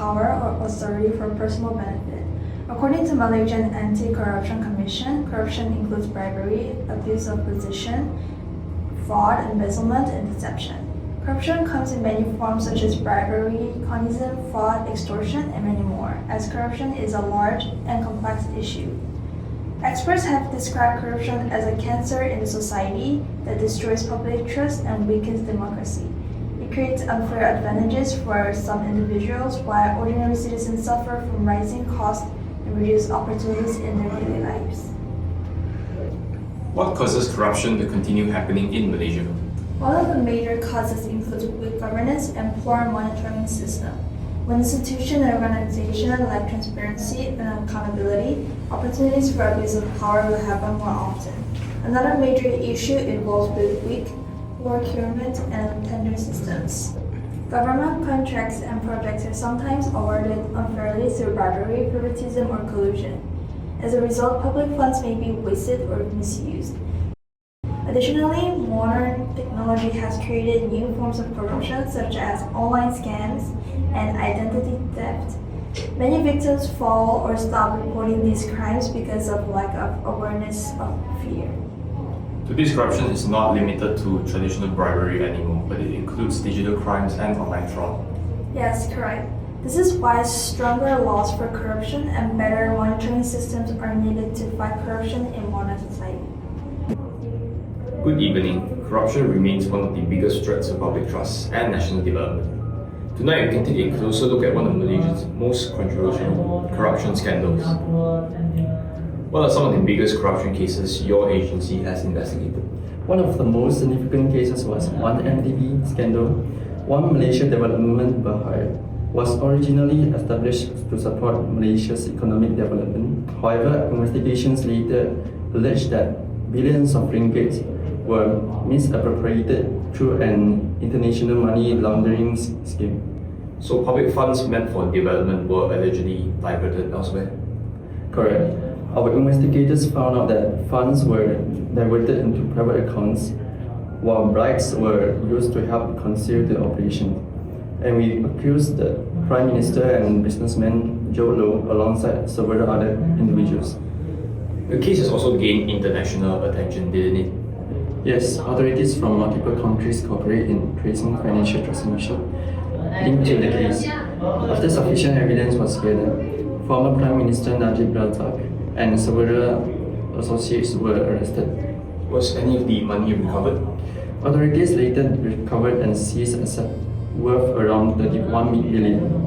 power or authority for personal benefit. According to Malaysian Anti-Corruption Commission, corruption includes bribery, abuse of position, fraud, embezzlement, and deception. Corruption comes in many forms such as bribery, connism, fraud, extortion, and many more, as corruption is a large and complex issue. Experts have described corruption as a cancer in the society that destroys public trust and weakens democracy. It creates unfair advantages for some individuals, while ordinary citizens suffer from rising costs and reduced opportunities in their daily lives. What causes corruption to continue happening in Malaysia? One of the major causes includes weak governance and poor monitoring system. When institutions and organizations lack transparency and accountability, opportunities for abuse of power will happen more often. Another major issue involves with weak procurement and tender systems. Government contracts and projects are sometimes awarded unfairly through bribery, favoritism, or collusion. As a result, public funds may be wasted or misused. Additionally, modern technology has created new forms of corruption such as online scams and identity theft. Many victims fall or stop reporting these crimes because of lack of awareness of fear. Today's corruption is not limited to traditional bribery anymore, but it includes digital crimes and online fraud. Yes, correct. This is why stronger laws for corruption and better monitoring systems are needed to fight corruption in modern society. Good evening. Corruption remains one of the biggest threats to public trust and national development. Tonight, we can take a closer look at one of Malaysia's most controversial corruption scandals. What are some of the biggest corruption cases your agency has investigated? One of the most significant cases was One MDB scandal. One Malaysia Development Berhad was originally established to support Malaysia's economic development. However, investigations later alleged that billions of ringgit were misappropriated through an international money laundering scheme. So public funds meant for development were allegedly diverted elsewhere? Correct. Our investigators found out that funds were diverted into private accounts, while bribes were used to help conceal the operation. And we accused the Prime Minister and businessman Joe Low alongside several other individuals. The case has also gained international attention, didn't it? Yes, authorities from multiple countries cooperate in tracing financial transactions linked to the case. After sufficient evidence was gathered, former Prime Minister Najib Razak and several associates were arrested. Was any of the money recovered? Authorities later recovered and seized assets worth around 31 billion,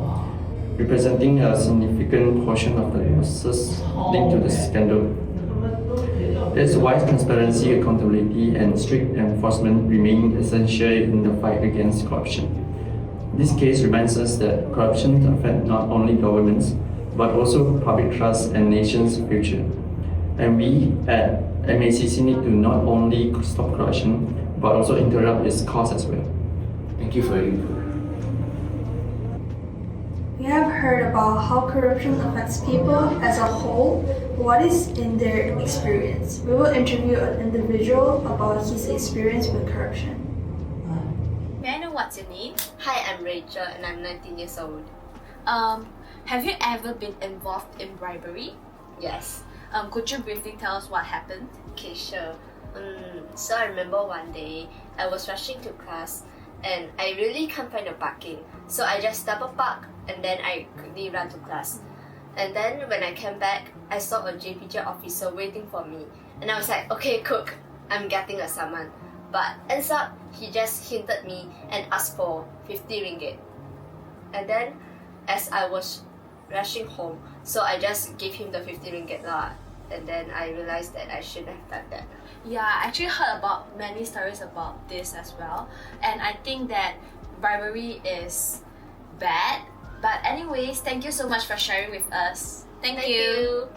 representing a significant portion of the losses linked to the scandal. That's why transparency, accountability, and strict enforcement remain essential in the fight against corruption. This case reminds us that corruption affects not only governments, but also public trust and nation's future. And we at MACC need to not only stop corruption, but also interrupt its cause as well. Thank you for your input. We have heard about how corruption affects people as a whole. What is in their experience? We will interview an individual about his experience with corruption. May I know what's your name? Hi, I'm Rachel and I'm 19 years old. Have you ever been involved in bribery? Yes. Could you briefly tell us what happened? Okay, sure. So I remember one day I was rushing to class and I really can't find a parking. So I just double park and then I quickly run to class. And then when I came back, I saw a JPJ officer waiting for me. And I was like, okay, cook, I'm getting a summon. But ends up, he just hinted me and asked for 50 ringgit. And then, as I was rushing home, so I just gave him the 50 ringgit lah. And then I realized that I shouldn't have done that. Yeah, I actually heard about many stories about this as well. And I think that bribery is bad. But anyways, thank you so much for sharing with us. Thank you.